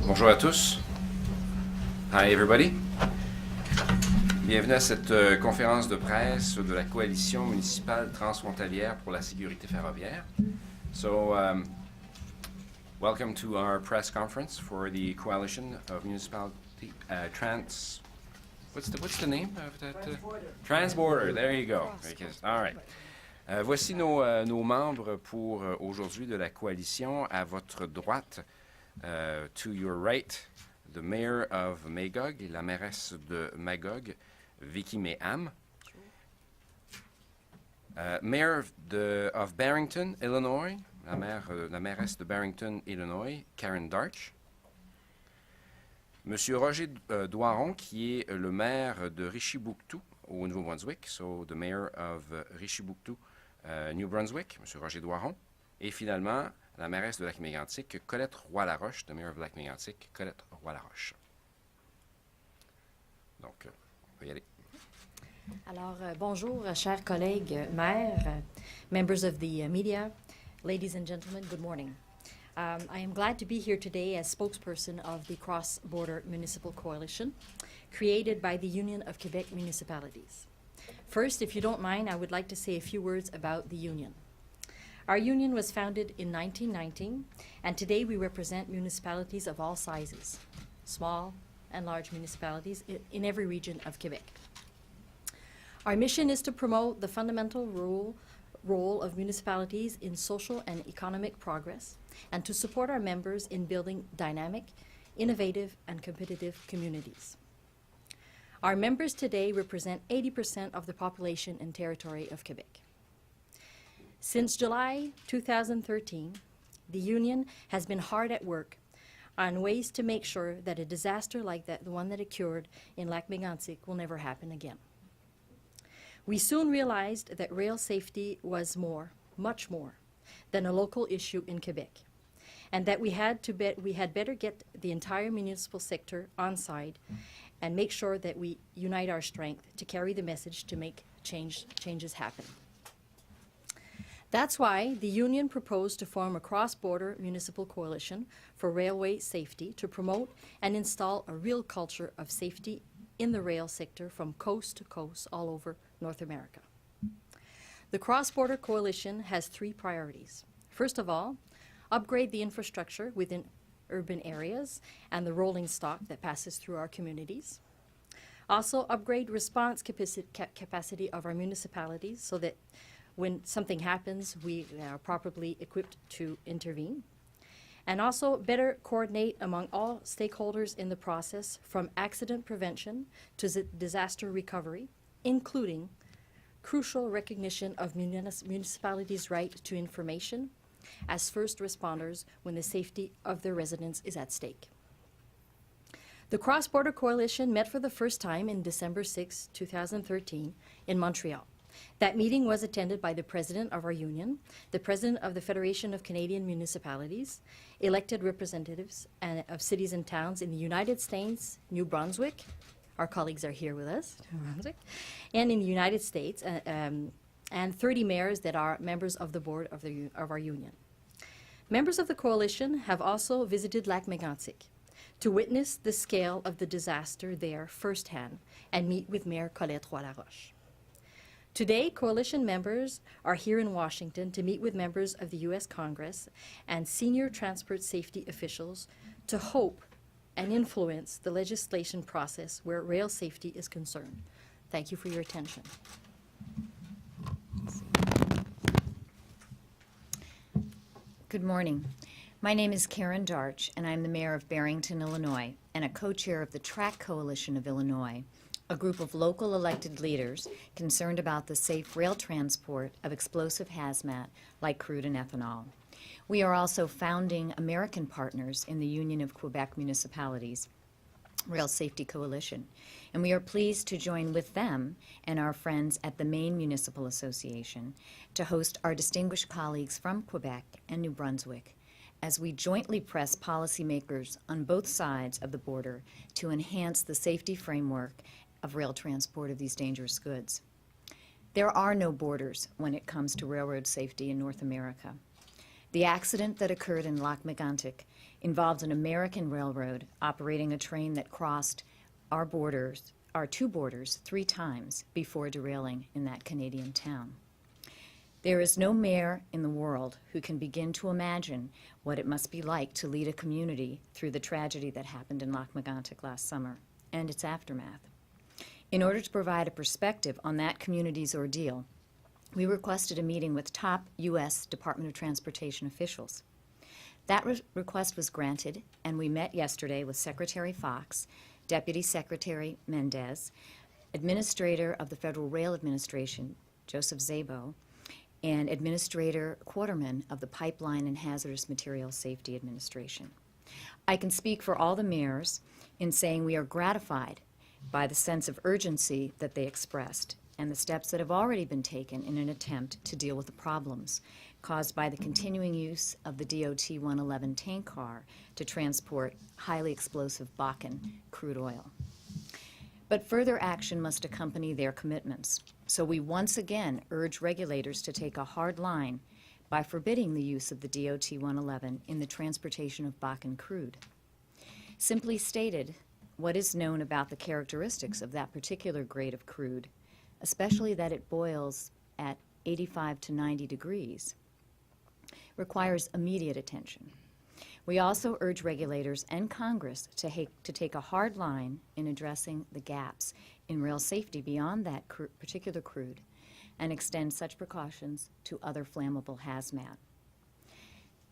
Bonjour à tous. Hi everybody. Bienvenue à cette conférence de presse de la coalition municipale transfontalière pour la sécurité ferroviaire. So, welcome to our press conference for the coalition of municipality What's the name of that? Transborder. There you go. All right. Voici nos membres pour aujourd'hui de la coalition. À votre droite, to your right, the mayor of Magog, la mairesse de Magog, Vicky Mayham. Mayor of Barrington, Illinois, la mairesse de Barrington, Illinois, Karen Darch. Monsieur Roger Doiron, qui est le maire de Richibouctou, au Nouveau-Brunswick, so the mayor of Richibouctou, New Brunswick, Monsieur Roger Doiron. Et finalement, la mairesse de Lac-Mégantic, Colette Roy-Laroche, the mayor of Lac-Mégantic, Colette Roy-Laroche. Donc, on peut y aller. Alors, bonjour, chers collègues maires, members of the media, ladies and gentlemen, good morning. I am glad to be here today as spokesperson of the Cross-Border Municipal Coalition, created by the Union of Quebec Municipalities. First, if you don't mind, I would like to say a few words about the union. Our union was founded in 1919, and today we represent municipalities of all sizes, small and large municipalities in every region of Quebec. Our mission is to promote the fundamental role of municipalities in social and economic progress, and to support our members in building dynamic, innovative, and competitive communities. Our members today represent 80% of the population and territory of Quebec. Since July 2013, the union has been hard at work on ways to make sure that a disaster like the one that occurred in Lac-Mégantic will never happen again. We soon realized that rail safety was much more, than a local issue in Quebec, and that we had better get the entire municipal sector on side and make sure that we unite our strength to carry the message to make changes happen. That's why the union proposed to form a cross-border municipal coalition for railway safety to promote and install a real culture of safety in the rail sector from coast to coast all over North America. The cross-border coalition has three priorities. First of all, upgrade the infrastructure within urban areas and the rolling stock that passes through our communities. Also, upgrade response capacity of our municipalities so that when something happens, we are properly equipped to intervene. And also better coordinate among all stakeholders in the process, from accident prevention to disaster recovery, including crucial recognition of municipalities' right to information as first responders when the safety of their residents is at stake. The Cross-Border Coalition met for the first time in December 6, 2013 in Montreal. That meeting was attended by the president of our union, the president of the Federation of Canadian Municipalities, elected representatives of cities and towns in the United States, New Brunswick, our colleagues are here with us, New Brunswick, and in the United States, and 30 mayors that are members of the board of our union. Members of the coalition have also visited Lac-Mégantic to witness the scale of the disaster there firsthand and meet with Mayor Colette Roy-Laroche. Today, coalition members are here in Washington to meet with members of the U.S. Congress and senior transport safety officials to hope and influence the legislation process where rail safety is concerned. Thank you for your attention. Good morning. My name is Karen Darch, and I'm the mayor of Barrington, Illinois, and a co-chair of the Track Coalition of Illinois, a group of local elected leaders concerned about the safe rail transport of explosive hazmat like crude and ethanol. We are also founding American partners in the Union of Quebec Municipalities Rail Safety Coalition, and we are pleased to join with them and our friends at the Maine Municipal Association to host our distinguished colleagues from Quebec and New Brunswick as we jointly press policymakers on both sides of the border to enhance the safety framework of rail transport of these dangerous goods. There are no borders when it comes to railroad safety in North America. The accident that occurred in Lac-Mégantic involved an American railroad operating a train that crossed our two borders 3 times before derailing in that Canadian town. There is no mayor in the world who can begin to imagine what it must be like to lead a community through the tragedy that happened in Lac-Mégantic last summer and its aftermath. In order to provide a perspective on that community's ordeal, we requested a meeting with top U.S. Department of Transportation officials. That request was granted, and we met yesterday with Secretary Fox, Deputy Secretary Mendez, Administrator of the Federal Rail Administration, Joseph Szabo, and Administrator Quarterman of the Pipeline and Hazardous Materials Safety Administration. I can speak for all the mayors in saying we are gratified by the sense of urgency that they expressed and the steps that have already been taken in an attempt to deal with the problems caused by the continuing use of the DOT-111 tank car to transport highly explosive Bakken crude oil. But further action must accompany their commitments. So we once again urge regulators to take a hard line by forbidding the use of the DOT-111 in the transportation of Bakken crude. Simply stated, what is known about the characteristics of that particular grade of crude, especially that it boils at 85 to 90 degrees, requires immediate attention. We also urge regulators and Congress to take a hard line in addressing the gaps in rail safety beyond that particular crude and extend such precautions to other flammable hazmat.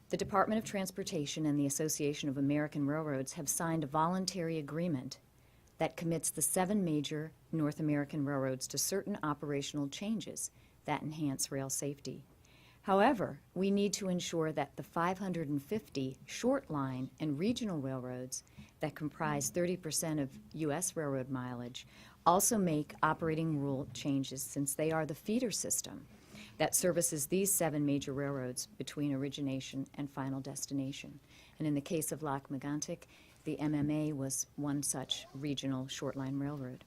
The Department of Transportation and the Association of American Railroads have signed a voluntary agreement that commits the 7 major North American railroads to certain operational changes that enhance rail safety. However, we need to ensure that the 550 short line and regional railroads that comprise 30% of U.S. railroad mileage also make operating rule changes, since they are the feeder system that services these 7 major railroads between origination and final destination. And in the case of Lac-Mégantic, the MMA was one such regional short-line railroad.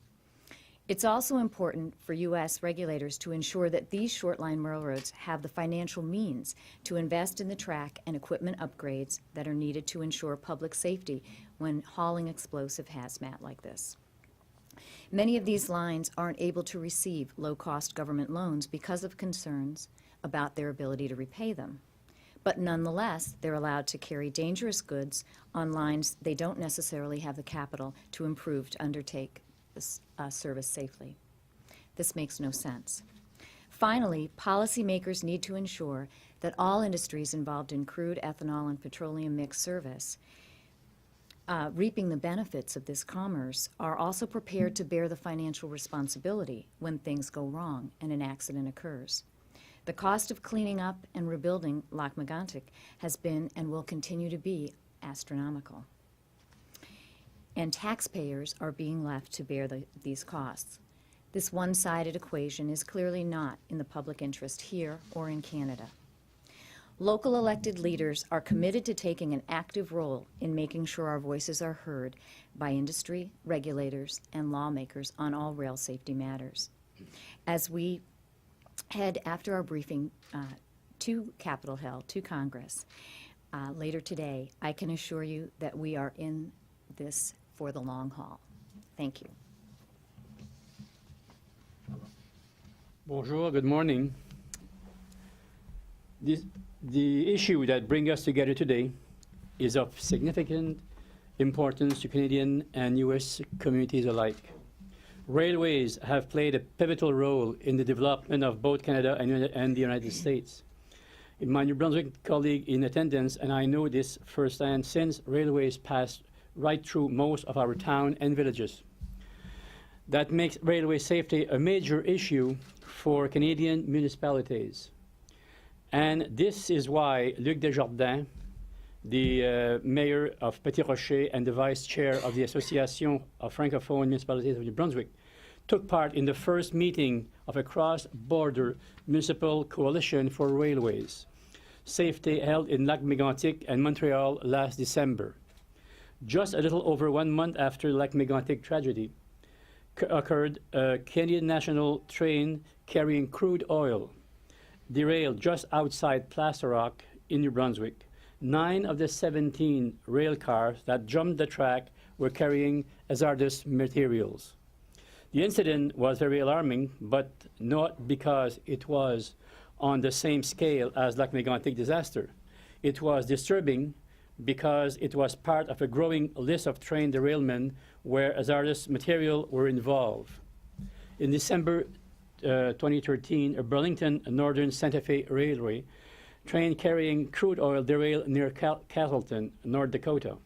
It's also important for U.S. regulators to ensure that these short-line railroads have the financial means to invest in the track and equipment upgrades that are needed to ensure public safety when hauling explosive hazmat like this. Many of these lines aren't able to receive low-cost government loans because of concerns about their ability to repay them. But nonetheless, they're allowed to carry dangerous goods on lines they don't necessarily have the capital to improve to undertake this service safely. This makes no sense. Finally, policymakers need to ensure that all industries involved in crude, ethanol, and petroleum mix service reaping the benefits of this commerce are also prepared to bear the financial responsibility when things go wrong and an accident occurs. The cost of cleaning up and rebuilding Lac-Mégantic has been and will continue to be astronomical. And taxpayers are being left to bear these costs. This one-sided equation is clearly not in the public interest here or in Canada. Local elected leaders are committed to taking an active role in making sure our voices are heard by industry, regulators, and lawmakers on all rail safety matters. As we head after our briefing to Capitol Hill, to Congress, later today, I can assure you that we are in this for the long haul. Thank you. Bonjour, good morning. The issue that brings us together today is of significant importance to Canadian and U.S. communities alike. Railways have played a pivotal role in the development of both Canada and the United States. My New Brunswick colleague in attendance, and I know this firsthand, since railways pass right through most of our town and villages. That makes railway safety a major issue for Canadian municipalities. And this is why Luc Desjardins, the mayor of Petit Rocher and the vice chair of the Association of Francophone Municipalities of New Brunswick, took part in the first meeting of a cross-border municipal coalition for railways, safety held in Lac-Mégantic and Montreal last December. Just a little over 1 month after the Lac-Mégantic tragedy occurred, a Canadian national train carrying crude oil derailed just outside Plaster Rock in New Brunswick, 9 of the 17 rail cars that jumped the track were carrying hazardous materials. The incident was very alarming, but not because it was on the same scale as Lac-Mégantic disaster. It was disturbing because it was part of a growing list of train derailment where hazardous material were involved. In December 2013, a Burlington Northern Santa Fe Railway train carrying crude oil derailed near Castleton, North Dakota.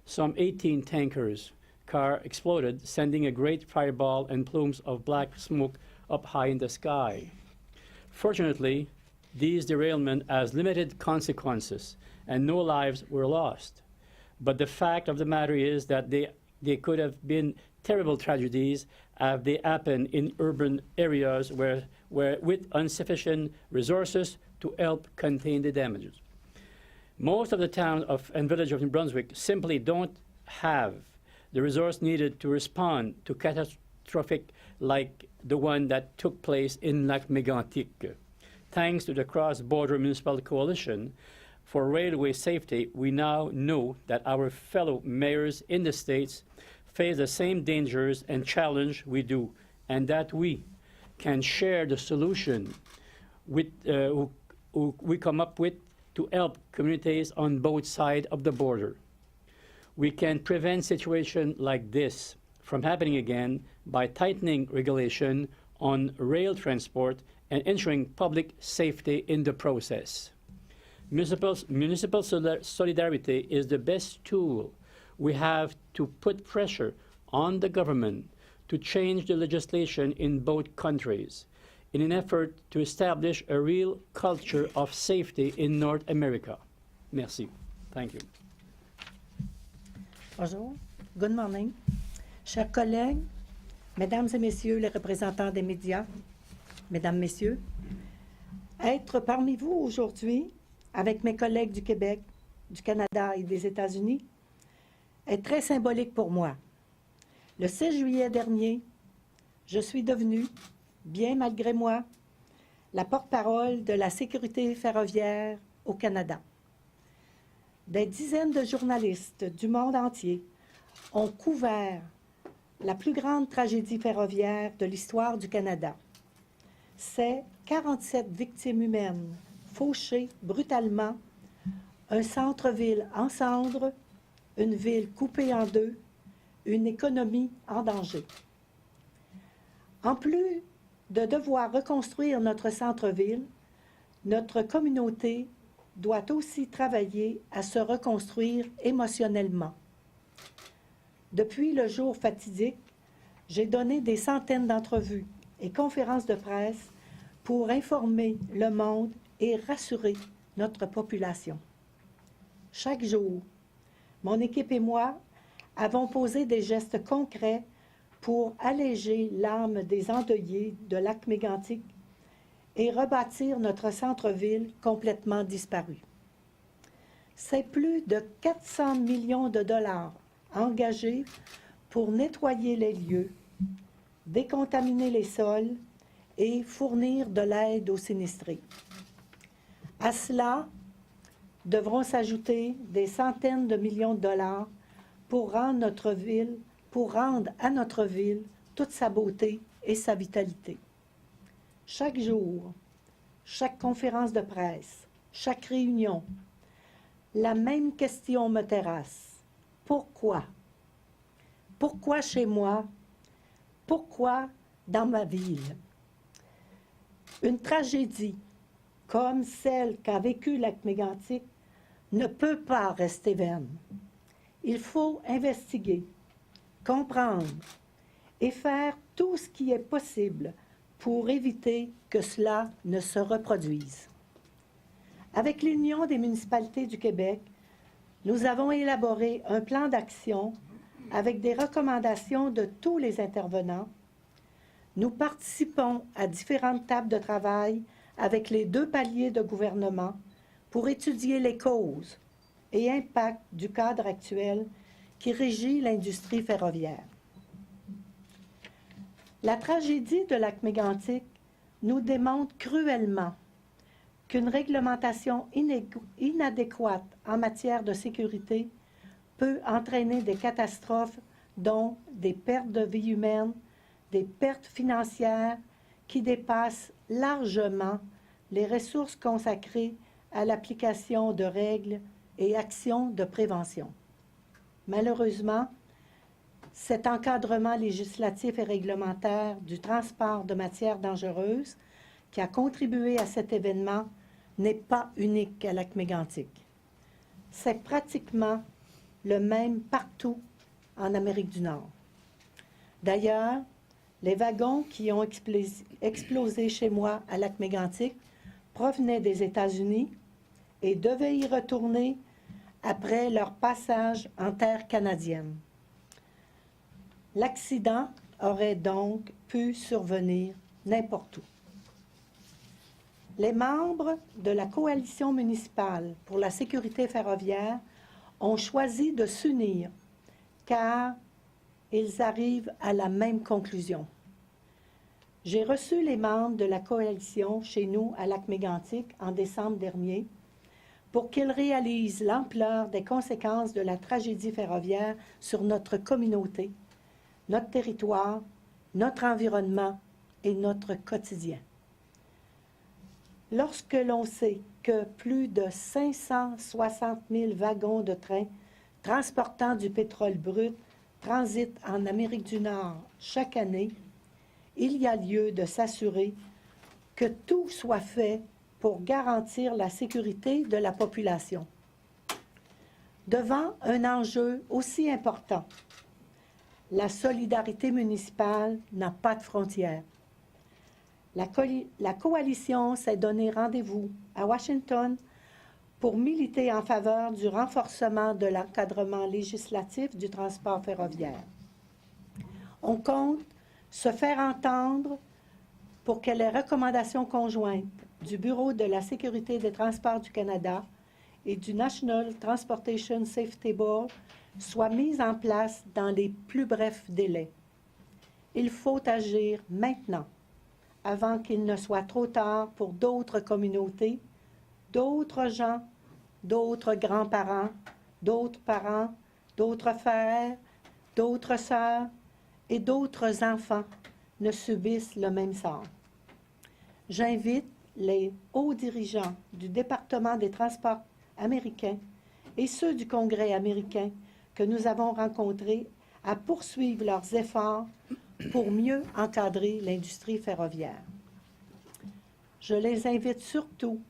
Some 18 tankers car exploded, sending a great fireball and plumes of black smoke up high in the sky. Fortunately, these derailment has limited consequences and no lives were lost. But the fact of the matter is that they could have been terrible tragedies if they happened in urban areas where with insufficient resources to help contain the damages. Most of the towns and villages of New Brunswick simply don't have the resource needed to respond to catastrophic like the one that took place in Lac-Mégantic. Thanks to the cross-border municipal coalition for railway safety, we now know that our fellow mayors in the states face the same dangers and challenge we do, and that we can share the solution with, we come up with to help communities on both sides of the border. We can prevent situations like this from happening again by tightening regulation on rail transport and ensuring public safety in the process. Municipal solidarity is the best tool we have to put pressure on the government to change the legislation in both countries in an effort to establish a real culture of safety in North America. Merci. Thank you. Bonjour. Good morning. Chers collègues, mesdames et messieurs les représentants des médias, mesdames, messieurs, être parmi vous aujourd'hui avec mes collègues du Québec, du Canada et des États-Unis est très symbolique pour moi. Le 6 juillet dernier, je suis devenue, bien malgré moi, la porte-parole de la sécurité ferroviaire au Canada. Des dizaines de journalistes du monde entier ont couvert la plus grande tragédie ferroviaire de l'histoire du Canada. C'est 47 victimes humaines fauchées brutalement, un centre-ville en cendres, une ville coupée en deux, une économie en danger. En plus de devoir reconstruire notre centre-ville, notre communauté doit aussi travailler à se reconstruire émotionnellement. Depuis le jour fatidique, j'ai donné des centaines d'entrevues et conférences de presse pour informer le monde et rassurer notre population. Chaque jour, mon équipe et moi avons posé des gestes concrets pour alléger l'âme des endeuillés de Lac-Mégantic et rebâtir notre centre-ville complètement disparu. C'est plus de 400 millions de dollars engagés pour nettoyer les lieux, décontaminer les sols et fournir de l'aide aux sinistrés. À cela devront s'ajouter des centaines de millions de dollars pour rendre à notre ville toute sa beauté et sa vitalité. Chaque jour, chaque conférence de presse, chaque réunion, la même question me terrasse. Pourquoi? Pourquoi chez moi? Pourquoi dans ma ville? Une tragédie comme celle qu'a vécue Lac-Mégantic ne peut pas rester vaine. Il faut investiguer, comprendre et faire tout ce qui est possible pour éviter que cela ne se reproduise. Avec l'Union des municipalités du Québec, nous avons élaboré un plan d'action avec des recommandations de tous les intervenants. Nous participons à différentes tables de travail avec les 2 paliers de gouvernement pour étudier les causes et impacts du cadre actuel qui régit l'industrie ferroviaire. La tragédie de Lac-Mégantic nous démontre cruellement qu'une réglementation inadéquate en matière de sécurité peut entraîner des catastrophes dont des pertes de vie humaine, des pertes financières qui dépassent largement les ressources consacrées à l'application de règles et actions de prévention. Malheureusement, cet encadrement législatif et réglementaire du transport de matières dangereuses qui a contribué à cet événement n'est pas unique à Lac-Mégantic. C'est pratiquement le même partout en Amérique du Nord. D'ailleurs, les wagons qui ont explosé chez moi à Lac-Mégantic provenaient des États-Unis et devaient y retourner après leur passage en terre canadienne. L'accident aurait donc pu survenir n'importe où. Les membres de la coalition municipale pour la sécurité ferroviaire ont choisi de s'unir car ils arrivent à la même conclusion. J'ai reçu les membres de la coalition chez nous à Lac-Mégantic en décembre dernier pour qu'ils réalisent l'ampleur des conséquences de la tragédie ferroviaire sur notre communauté, notre territoire, notre environnement et notre quotidien. Lorsque l'on sait que plus de 560 000 wagons de train transportant du pétrole brut transitent en Amérique du Nord chaque année, il y a lieu de s'assurer que tout soit fait pour garantir la sécurité de la population. Devant un enjeu aussi important, la solidarité municipale n'a pas de frontières. La coalition s'est donné rendez-vous à Washington pour militer en faveur du renforcement de l'encadrement législatif du transport ferroviaire. On compte se faire entendre pour que les recommandations conjointes du Bureau de la sécurité des transports du Canada et du National Transportation Safety Board soient mises en place dans les plus brefs délais. Il faut agir maintenant, avant qu'il ne soit trop tard pour d'autres communautés, d'autres gens, d'autres grands-parents, d'autres parents, d'autres frères, d'autres sœurs et d'autres enfants ne subissent le même sort. J'invite les hauts dirigeants du département des transports américains et ceux du Congrès américain que nous avons rencontrés à poursuivre leurs efforts pour mieux encadrer l'industrie ferroviaire. Je les invite surtout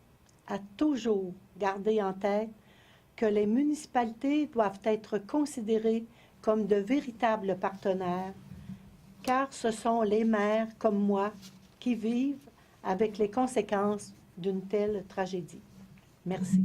à toujours garder en tête que les municipalités doivent être considérées comme de véritables partenaires, car ce sont les maires comme moi qui vivent avec les conséquences d'une telle tragédie. Merci.